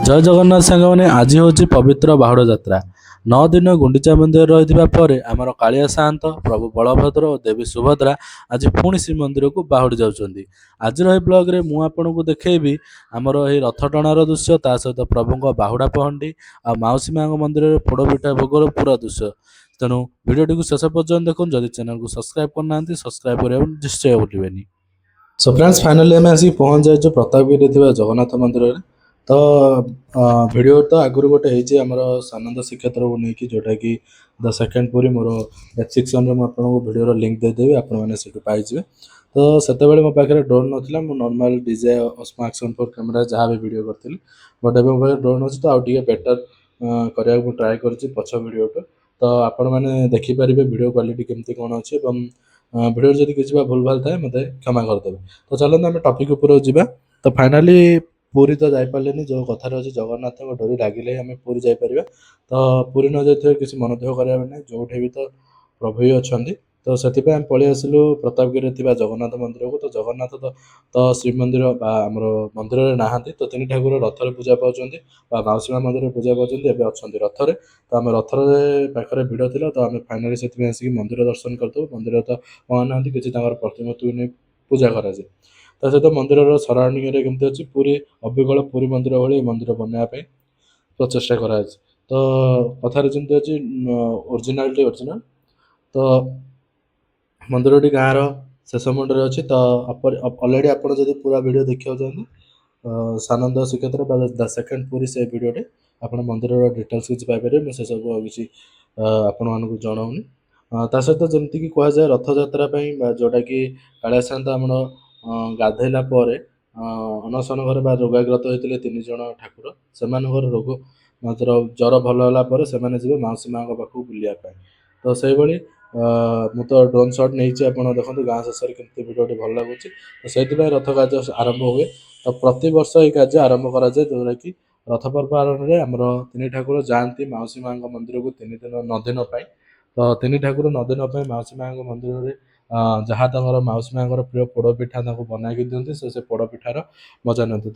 ଜୟ ଜଗନ୍ନାଥ ସାଙ୍ଗମାନେ, ଆଜି ହେଉଛି ପବିତ୍ର ବାହୁଡ଼ା ଯାତ୍ରା। 9 ଦିନ ଗୁଣ୍ଡିଚା ମନ୍ଦିରରେ ରହିଥିବା ପରେ ଆମର କାଳିଆ ସାଆନ୍ତ ପ୍ରଭୁ ବଳଭଦ୍ର ଓ ଦେବୀ ସୁଭଦ୍ରା ଆଜି ପୁଣି ଶ୍ରୀମନ୍ଦିରକୁ ବାହୁଡ଼ି ଯାଉଛନ୍ତି। ଆଜିର ଏହି ବ୍ଲଗରେ ମୁଁ ଆପଣଙ୍କୁ ଦେଖେଇବି ଆମର ଏହି ରଥ ଟଣାର ଦୃଶ୍ୟ, ତା ସହିତ ପ୍ରଭୁଙ୍କ ବାହୁଡ଼ା ପହଣ୍ଡି ଆଉ ମାଉସୀ ମାଙ୍କ ମନ୍ଦିରରେ ପୋଡ଼ପିଠା ଭୋଗର ପୁରା ଦୃଶ୍ୟ। ତେଣୁ ଭିଡ଼ିଓଟିକୁ ଶେଷ ପର୍ଯ୍ୟନ୍ତ ଦେଖନ୍ତୁ। ଯଦି ଚ୍ୟାନେଲକୁ ସବସ୍କ୍ରାଇବ୍ କରିନାହାନ୍ତି, ସବସ୍କ୍ରାଇବ୍ କରିବାକୁ ନିଶ୍ଚୟ ଭୁଲିବେନି। ସୋ ଫ୍ରେଣ୍ଡସ୍, ଫାଇନାଲି ଆମେ ଆସିକି ପହଞ୍ଚି ଯାଇଛୁ ପ୍ରତାପଗିରିରେ ଥିବା ଜଗନ୍ନାଥ ମନ୍ଦିରରେ। ତ ଭିଡ଼ିଓ ତ ଆଗରୁ ଗୋଟେ ହେଇଛି ଆମର ସାନନ୍ଦ ଶ୍ରୀକ୍ଷେତ୍ରକୁ ନେଇକି, ଯେଉଁଟାକି ଦ ସେକେଣ୍ଡ ପୁରୀ। ମୋର ଡେସ୍କ୍ରିପସନ୍ରେ ମୁଁ ଆପଣଙ୍କୁ ଭିଡ଼ିଓର ଲିଙ୍କ୍ ଦେଇଦେବି, ଆପଣମାନେ ସେଠୁ ପାଇଯିବେ। ତ ସେତେବେଳେ ମୋ ପାଖରେ ଡ୍ରୋନ୍ ନଥିଲା, ମୁଁ normal DJI Osmo Action 4 camera ଯାହା ବି ଭିଡ଼ିଓ କରିଥିଲି। ବଟ୍ ଏବେ ମୋ ପାଖରେ ଡ୍ରୋନ୍ ଅଛି, ତ ଆଉ ଟିକେ ବେଟର୍ କରିବାକୁ ମୁଁ ଟ୍ରାଏ କରିଛି ପଛ ଭିଡ଼ିଓଟା। ତ ଆପଣମାନେ ଦେଖିପାରିବେ ଭିଡ଼ିଓ କ୍ୱାଲିଟି କେମିତି କ'ଣ ଅଛି, ଏବଂ ଭିଡ଼ିଓରେ ଯଦି କିଛି ଭୁଲ୍ ଭାଲ୍ ଥାଏ ମୋତେ କ୍ଷମା କରିଦେବେ। ତ ଚାଲନ୍ତୁ ଆମେ ଟପିକ୍ ଉପରକୁ ଯିବା। ତ ଫାଇନାଲି ପୁରୀ ତ ଯାଇପାରିଲେନି, ଯେଉଁ କଥାରେ ଅଛି ଜଗନ୍ନାଥଙ୍କ ଡୋରି ଲାଗିଲେ ହିଁ ଆମେ ପୁରୀ ଯାଇପାରିବା। ତ ପୁରୀ ନ ଯାଇଥିବେ କିଛି ମନ ଦୁଃଖ କରିବା ନାହିଁ, ଯେଉଁଠି ବି ତ ପ୍ରଭୁ ହିଁ ଅଛନ୍ତି। ତ ସେଥିପାଇଁ ଆମେ ପଳେଇ ଆସିଲୁ ପ୍ରତାପଗିରିରେ ଥିବା ଜଗନ୍ନାଥ ମନ୍ଦିରକୁ। ତ ଜଗନ୍ନାଥ ତ ଶ୍ରୀମନ୍ଦିର ବା ଆମର ମନ୍ଦିରରେ ନାହାନ୍ତି, ତ ତିନି ଠାକୁର ରଥରେ ପୂଜା ପାଉଛନ୍ତି ବା ମାଉସୀ ମା ମନ୍ଦିରରେ ପୂଜା ପାଉଛନ୍ତି। ଏବେ ଅଛନ୍ତି ରଥରେ। ତ ଆମେ ରଥରେ ପାଖରେ ଭିଡ଼ ଥିଲା, ତ ଆମେ ଫାଇନାଲି ସେଥିପାଇଁ ଆସିକି ମନ୍ଦିର ଦର୍ଶନ କରିଦେବୁ। ମନ୍ଦିର ତ ପହଁନାହାନ୍ତି, କିଛି ତାଙ୍କର ପ୍ରତିମୂର୍ତ୍ତିକୁ ନେଇ ପୂଜା କରାଯାଏ। ତା ସହିତ ମନ୍ଦିରର ସରାଉଣ୍ଡିଂରେ କେମିତି ଅଛି, ପୁରୀ ଅବିକଳ ପୁରୀ ମନ୍ଦିର ଭଳି ଏ ମନ୍ଦିର ବନାଇବା ପାଇଁ ପ୍ରଚେଷ୍ଟା କରାଯାଇଛି। ତ କଥାରେ ଯେମିତି ଅଛି ଓରିଜିନାଲିଟି ଅରିଜିନାଲ୍। ତ ମନ୍ଦିରଟି ଗାଁର ଶେଷ ମୁଣ୍ଡରେ ଅଛି। ତ ଅଲରେଡ଼ି ଆପଣ ଯଦି ପୁରା ଭିଡ଼ିଓ ଦେଖିବାକୁ ଚାହାନ୍ତି, ସାନନ୍ଦ ଶ୍ରୀକ୍ଷେତ୍ର ବା ଦ ସେକେଣ୍ଡ ପୁରୀ ସେ ଭିଡ଼ିଓରେ ଆପଣ ମନ୍ଦିରର ଡିଟେଲ୍ସ କିଛି ପାଇପାରିବେ। ମୁଁ ସେସବୁ ଆଉ କିଛି ଆପଣମାନଙ୍କୁ ଜଣାଉନି। ତା ସହିତ ଯେମିତିକି କୁହାଯାଏ ରଥଯାତ୍ରା ପାଇଁ, ଯେଉଁଟାକି କାଳିଆ ସାଆନ୍ତ ଆମର ଗାଧେଇଲା ପରେ ଅନଶନ ଘରେ ବା ରୋଗାଗ୍ରତ ହୋଇଥିଲେ 3 ଜଣ ଠାକୁର, ସେମାନଙ୍କର ରୋଗ ମାତ୍ର ଜ୍ୱର ଭଲ ହେଲା ପରେ ସେମାନେ ଯିବେ ମାଉସୀ ମାଙ୍କ ପାଖକୁ ବୁଲିବା ପାଇଁ। ତ ସେଇଭଳି ମୁଁ ତ ଡ୍ରୋନ୍ ସଟ୍ ନେଇଛି, ଆପଣ ଦେଖନ୍ତୁ ଗାଁ ଶେଷରେ କେମିତି ଭିଡ଼ିଓଟି ଭଲ ଲାଗୁଛି। ତ ସେଇଥିପାଇଁ ରଥ କାର୍ଯ୍ୟ ଆରମ୍ଭ ହୁଏ। ତ ପ୍ରତିବର୍ଷ ଏହି କାର୍ଯ୍ୟ ଆରମ୍ଭ କରାଯାଏ, ଯେଉଁଟାକି ରଥ ପର୍ବ ଆରମ୍ଭରେ ଆମର 3 ଠାକୁର ଯାଆନ୍ତି ମାଉସୀ ମାଙ୍କ ମନ୍ଦିରକୁ 9 ଦିନ ପାଇଁ। ତ 3 ଠାକୁର 9 ଦିନ ପାଇଁ ମାଉସୀ ମାଙ୍କ ମନ୍ଦିରରେ ଯାହା ତାଙ୍କର ମାଉସୀ ମାଙ୍କର ପ୍ରିୟ ପୋଡ଼ପିଠା ତାଙ୍କୁ ବନାଇକି ଦିଅନ୍ତି, ସେ ପୋଡ଼ପିଠାର ମଜା ନିଅନ୍ତି।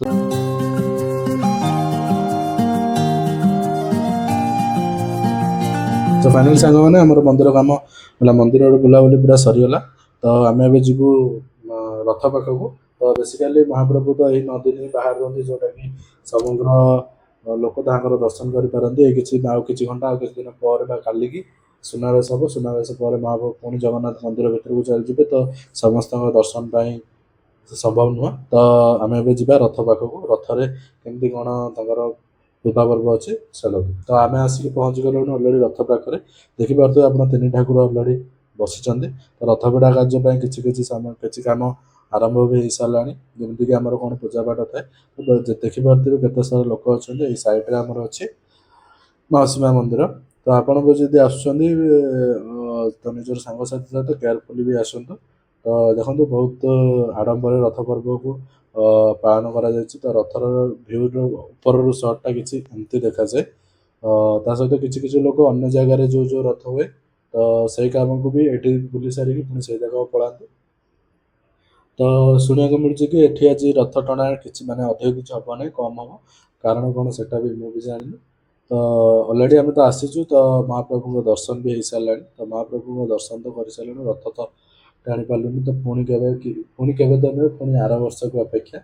ତ ଫାଇନାଲି ସାଙ୍ଗମାନେ ଆମର ମନ୍ଦିର କାମ ହେଲା, ମନ୍ଦିରର ବୁଲାବୁଲି ପୁରା ସରିଗଲା। ତ ଆମେ ଏବେ ଯିବୁ ରଥ ପାଖକୁ। ତ ବେସିକାଲି ମହାପ୍ରଭୁ ତ ଏହି 9 ଦିନ ବାହାରେ ରୁହନ୍ତି, ଯେଉଁଟାକି ସମଗ୍ର ଲୋକ ତାଙ୍କର ଦର୍ଶନ କରିପାରନ୍ତି। ଆଉ କିଛି ଘଣ୍ଟା, ଆଉ କିଛି ଦିନ ପରେ ବା କାଲିକି ସୁନାବେଶ ହେବ। ସୁନାବେଶ ପରେ ମହାପ୍ରଭୁ ପୁଣି ଜଗନ୍ନାଥ ମନ୍ଦିର ଭିତରକୁ ଚାଲିଯିବେ। ତ ସମସ୍ତଙ୍କ ଦର୍ଶନ ପାଇଁ ସମ୍ଭବ ନୁହଁ। ତ ଆମେ ଏବେ ଯିବା ରଥ ପାଖକୁ। ରଥରେ କେମିତି କ'ଣ ତାଙ୍କର ବିବାହ ପର୍ବ ଅଛି ଚାଲନ୍ତୁ। ତ ଆମେ ଆସିକି ପହଞ୍ଚି ଗଲୁଣି ଅଲରେଡ଼ି ରଥ ପାଖରେ। ଦେଖିପାରୁଥିବେ ଆପଣ 3 ଠାକୁର ଅଲରେଡ଼ି ବସିଛନ୍ତି। ତ ରଥ ଭିଡ଼ା କାର୍ଯ୍ୟ ପାଇଁ କିଛି କାମ ଆରମ୍ଭ ବି ହେଇସାରିଲାଣି। ଯେମିତିକି ଆମର କ'ଣ ପୂଜାପାଠ ଥାଏ, ଦେଖିପାରୁଥିବେ କେତେ ସାରା ଲୋକ ଅଛନ୍ତି। ଏଇ ସାଇଡ଼୍ରେ ଆମର ଅଛି ମାଉସୀ ମା ମନ୍ଦିର। ତ ଆପଣ ବି ଯଦି ଆସୁଛନ୍ତି ତ ନିଜର ସାଙ୍ଗସାଥି ସହିତ କେୟାରଫୁଲି ବି ଆସନ୍ତୁ। ତ ଦେଖନ୍ତୁ ବହୁତ ଆଡ଼ମ୍ବରରେ ରଥ ପର୍ବକୁ ପାଳନ କରାଯାଇଛି। ତ ରଥର ଭିଉର ଉପରର ସଟ୍ଟା କିଛି ଏମିତି ଦେଖାଯାଏ। ତା ସହିତ କିଛି ଲୋକ ଅନ୍ୟ ଜାଗାରେ ଯେଉଁ ରଥ ହୁଏ, ତ ସେଇ କାମକୁ ବି ଏଠି ବୁଲି ସାରିକି ପୁଣି ସେଇ ଜାଗାକୁ ପଳାନ୍ତି। ତ ଶୁଣିବାକୁ ମିଳୁଛି କି ଏଠି ଆଜି ରଥ ଟଣା କିଛି ଅଧିକ କିଛି ହେବ ନାହିଁ, କମ୍ ହେବ। କାରଣ କ'ଣ ସେଟା ବି ମୁଁ ବି ଜାଣିନି। ତ ଅଲରେଡ଼ି ଆମେ ତ ଆସିଛୁ, ତ ମହାପ୍ରଭୁଙ୍କ ଦର୍ଶନ ବି ହେଇସାରିଲାଣି। ତ ମହାପ୍ରଭୁଙ୍କ ଦର୍ଶନ ତ କରିସାରିଲୁଣି, ରଥ ତ ଟାଣିପାରିଲୁନି। ତ ପୁଣି କେବେ ତ ନୁହେଁ, ପୁଣି ଆର ବର୍ଷକୁ ଅପେକ୍ଷା।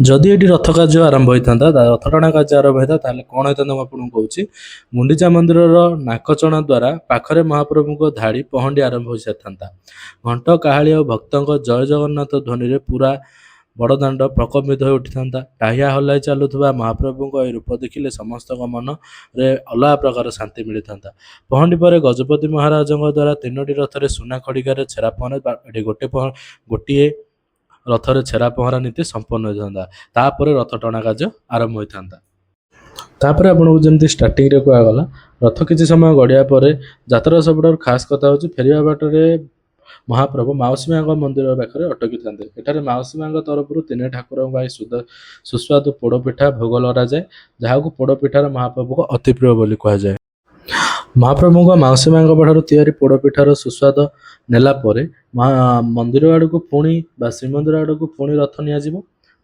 ଯଦି ଏଠି ରଥ କାର୍ଯ୍ୟ ଆରମ୍ଭ ହୋଇଥାନ୍ତା, ରଥ ଟଣା କାର୍ଯ୍ୟ ଆରମ୍ଭ ହୋଇଥାନ୍ତା, ତାହେଲେ କ'ଣ ହୋଇଥାନ୍ତା ମୁଁ ଆପଣଙ୍କୁ କହୁଛି। ଗୁଣ୍ଡିଚା ମନ୍ଦିରର ନାକଚଣା ଦ୍ୱାରା ପାଖରେ ମହାପ୍ରଭୁଙ୍କ ଧାଡ଼ି ପହଣ୍ଡି ଆରମ୍ଭ ହୋଇସାରିଥାନ୍ତା। ଘଣ୍ଟ, କାହାଳି ଆଉ ଭକ୍ତଙ୍କ ଜୟ ଜଗନ୍ନାଥ ଧ୍ୱନିରେ ପୁରା ବଡ଼ଦାଣ୍ଡ ପ୍ରକମ୍ପିତ ହୋଇ ଉଠିଥାନ୍ତା। ଟାହିଆ ହଲାଇ ଚାଲୁଥିବା ମହାପ୍ରଭୁଙ୍କ ଏହି ରୂପ ଦେଖିଲେ ସମସ୍ତଙ୍କ ମନରେ ଅଲଗା ପ୍ରକାର ଶାନ୍ତି ମିଳିଥାନ୍ତା। ପହଣ୍ଡି ପରେ ଗଜପତି ମହାରାଜଙ୍କ ଦ୍ୱାରା 3ଟି ରଥରେ ସୁନା ଖଡ଼ିକାରେ ଛେରା ପହଁରା, ଏଠି ଗୋଟିଏ ରଥରେ ଛେରା ପହଁରା ନୀତି ସମ୍ପନ୍ନ ହୋଇଥାନ୍ତା। ତାପରେ ରଥ ଟଣା କାର୍ଯ୍ୟ ଆରମ୍ଭ ହୋଇଥାନ୍ତା। ତାପରେ ଆପଣଙ୍କୁ ଯେମିତି ଷ୍ଟାର୍ଟିଂରେ କୁହାଗଲା, ରଥ କିଛି ସମୟ ଗଡ଼ିବା ପରେ ଯାତ୍ରାର ସବୁଠାରୁ ଖାସ୍ କଥା ହେଉଛି ଫେରିବା ବାଟରେ ମହାପ୍ରଭୁ ମାଉସୀ ମାଙ୍କ ମନ୍ଦିର ପାଖରେ ଅଟକିଥାନ୍ତି। ଏଠାରେ ମାଉସୀ ମାଙ୍କ ତରଫରୁ 3 ଠାକୁରଙ୍କ ପାଇଁ ସୁସ୍ୱାଦୁ ପୋଡ଼ପିଠା ଭୋଗ ଲଗାଯାଏ, ଯାହାକୁ ପୋଡ଼ପିଠାର ମହାପ୍ରଭୁଙ୍କ ଅତି ପ୍ରିୟ ବୋଲି କୁହାଯାଏ। ମହାପ୍ରଭୁଙ୍କ ମାଉସୀ ମାଙ୍କ ପାଖରୁ ତିଆରି ପୋଡ଼ପିଠାର ସୁସ୍ୱାଦ ନେଲା ପରେ ମନ୍ଦିର ଆଡ଼କୁ ପୁଣି ବା ଶ୍ରୀମନ୍ଦିର ଆଡ଼କୁ ପୁଣି ରଥ ନିଆଯିବ।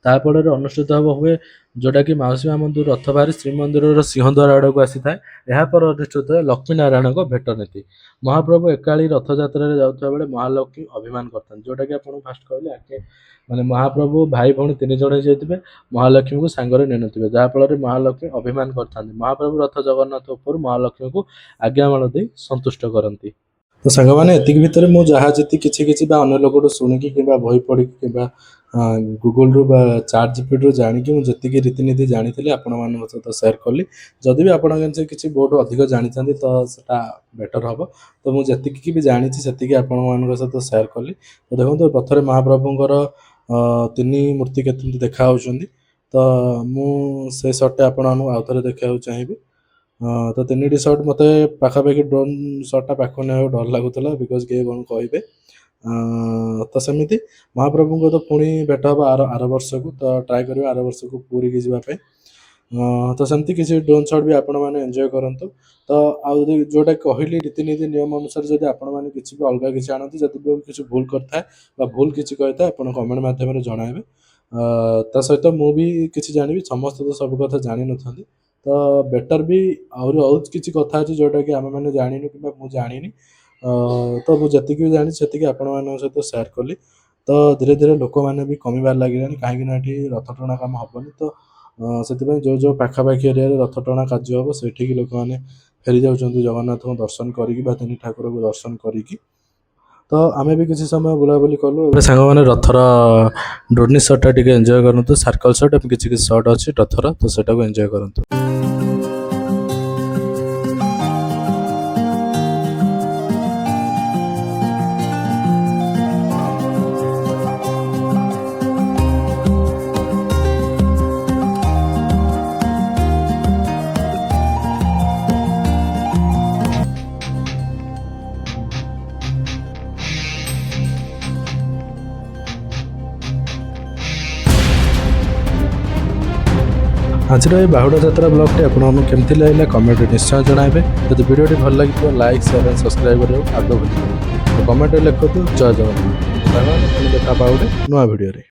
ତାପରେ ଅନୁଷ୍ଠିତ ହୁଏ ଯେଉଁଟାକି ମାଉସୀ ମା ମନ୍ଦିର ରଥ ବାହାରି ଶ୍ରୀମନ୍ଦିରର ସିଂହଦ୍ୱାର ଆଡ଼କୁ ଆସିଥାଏ। ଏହାପରେ ଅନୁଷ୍ଠିତ ହୁଏ ଲକ୍ଷ୍ମୀ ନାରାୟଣଙ୍କ ଭେଟ ନୀତି। ମହାପ୍ରଭୁ ଏକାଳୀ ରଥଯାତ୍ରାରେ ଯାଉଥିବା ବେଳେ ମହାଲକ୍ଷ୍ମୀ ଅଭିମାନ କରିଥାନ୍ତି, ଯେଉଁଟାକି ଆପଣଙ୍କୁ ଫାଷ୍ଟ କହିଲେ ଆଗେ ମାନେ ମହାପ୍ରଭୁ ଭାଇ ଭଉଣୀ 3 ଜଣ ଯାଇଥିବେ, ମହାଲକ୍ଷ୍ମୀଙ୍କୁ ସାଙ୍ଗରେ ନେଇନଥିବେ, ଯାହାଫଳରେ ମହାଲକ୍ଷ୍ମୀ ଅଭିମାନ କରିଥାନ୍ତି। ମହାପ୍ରଭୁ ରଥ ଜଗନ୍ନାଥ ଉପରୁ ମହାଲକ୍ଷ୍ମୀଙ୍କୁ ଆଜ୍ଞାମାଳ ଦେଇ ସନ୍ତୁଷ୍ଟ କରନ୍ତି। ତ ସାଙ୍ଗମାନେ ଏତିକି ଭିତରେ ମୁଁ ଯାହା ଯେତିକି କିଛି ବା ଅନ୍ୟ ଲୋକଠୁ ଶୁଣିକି କିମ୍ବା ବହି ପଢ଼ିକି କିମ୍ବା ଗୁଗୁଲରୁ ବା ଚାଟ୍ ଜିପିଟିରୁ ଜାଣିକି ମୁଁ ଯେତିକି ରୀତିନୀତି ଜାଣିଥିଲି ଆପଣମାନଙ୍କ ସହିତ ସେୟାର କଲି। ଯଦି ବି ଆପଣ କିଛି ବହୁତ ଅଧିକ ଜାଣିଥାନ୍ତି ତ ସେଟା ବେଟର୍ ହେବ। ତ ମୁଁ ଯେତିକି ବି ଜାଣିଛି ସେତିକି ଆପଣମାନଙ୍କ ସହିତ ସେୟାର କଲି। ତ ଦେଖନ୍ତୁ ପଥରେ ମହାପ୍ରଭୁଙ୍କର 3 ମୂର୍ତ୍ତି କେମିତି ଦେଖାହେଉଛନ୍ତି। ତ ମୁଁ ସେ ସଟ୍ଟା ଆପଣମାନଙ୍କୁ ଆଉଥରେ ଦେଖାଇବାକୁ ଚାହିଁବି। ତ 3ଟି ସଟ୍ ମୋତେ ପାଖାପାଖି ଡ୍ରୋନ୍ ସଟ୍ଟା ପାଖକୁ ନେବାକୁ ଡର ଲାଗୁଥିଲା, ବିକଜ୍ କିଏ କ'ଣ କହିବେ। ତ ସେମିତି ମହାପ୍ରଭୁଙ୍କ ତ ପୁଣି ଭେଟ ହେବ ଆର ବର୍ଷକୁ। ତ ଟ୍ରାଏ କରିବା ଆର ବର୍ଷକୁ ପୁରୀକି ଯିବା ପାଇଁ। ତ ସେମିତି କିଛି ଡ୍ରୋନ୍ ସଟ୍ ବି ଆପଣମାନେ ଏନ୍ଜୟ କରନ୍ତୁ। ତ ଆଉ ଯଦି ଯେଉଁଟା କହିଲି ରୀତିନୀତି ନିୟମ ଅନୁସାରେ ଯଦି ଆପଣମାନେ କିଛି ବି ଅଲଗା କିଛି ଆଣନ୍ତି, ଯଦି ବି କିଛି ଭୁଲ କରିଥାଏ ବା ଭୁଲ କିଛି କହିଥାଏ ଆପଣ କମେଣ୍ଟ ମାଧ୍ୟମରେ ଜଣାଇବେ। ତା ସହିତ ମୁଁ ବି କିଛି ଜାଣିବି, ସମସ୍ତେ ତ ସବୁ କଥା ଜାଣିନଥାନ୍ତି। ତ ବେଟର୍ ବି ଆହୁରି ବହୁତ କିଛି କଥା ଅଛି ଯେଉଁଟାକି ଆମେମାନେ ଜାଣିନୁ କିମ୍ବା ମୁଁ ଜାଣିନି। ତ ମୁଁ ଯେତିକି ବି ଜାଣିଛି ସେତିକି ଆପଣମାନଙ୍କ ସହିତ ସେୟାର କଲି। ତ ଧୀରେ ଧୀରେ ଲୋକମାନେ ବି କମିବାରେ ଲାଗିଲେଣି, କାହିଁକିନା ଏଠି ରଥ ଟଣା କାମ ହେବନି। ତ ସେଥିପାଇଁ ଯେଉଁ ପାଖାପାଖି ଏରିଆରେ ରଥ ଟଣା କାର୍ଯ୍ୟ ହେବ ସେଠିକି ଲୋକମାନେ ଫେରି ଯାଉଛନ୍ତି ଜଗନ୍ନାଥଙ୍କୁ ଦର୍ଶନ କରିକି ବା 3 ଠାକୁରଙ୍କୁ ଦର୍ଶନ କରିକି। ତ ଆମେ ବି କିଛି ସମୟ ବୁଲାବୁଲି କଲୁ। ଏବେ ସାଙ୍ଗମାନେ ରଥର ଡ୍ରୋନ୍ ସଟ୍ଟା ଟିକେ ଏନ୍ଜୟ କରନ୍ତୁ, ସାର୍କଲ୍ ସଟ୍ ଏବଂ କିଛି ସଟ୍ ଅଛି ରଥର, ତ ସେଟାକୁ ଏନ୍ଜୟ କରନ୍ତୁ। ଆଜିର ଏହି ବାହୁଡ଼ା ଯାତ୍ରା ବ୍ଲଗ୍ଟି ଆପଣଙ୍କୁ କେମିତି ଲାଗିଲା କମେଣ୍ଟରେ ନିଶ୍ଚୟ ଜଣାଇବେ। ଯଦି ଭିଡ଼ିଓଟି ଭଲ ଲାଗିଥିବ ଲାଇକ୍, ସେୟାର ଏବଂ ସବସ୍କ୍ରାଇବ୍ କରିବାକୁ ଆଦୌ ଭୁଲିବେନି। କମେଣ୍ଟରେ ଲେଖନ୍ତୁ ଜୟ ଜଗନ୍ନାଥ। ପୁଣି ଦେଖା ପାଉ ଗୋଟେ ନୂଆ ଭିଡ଼ିଓରେ।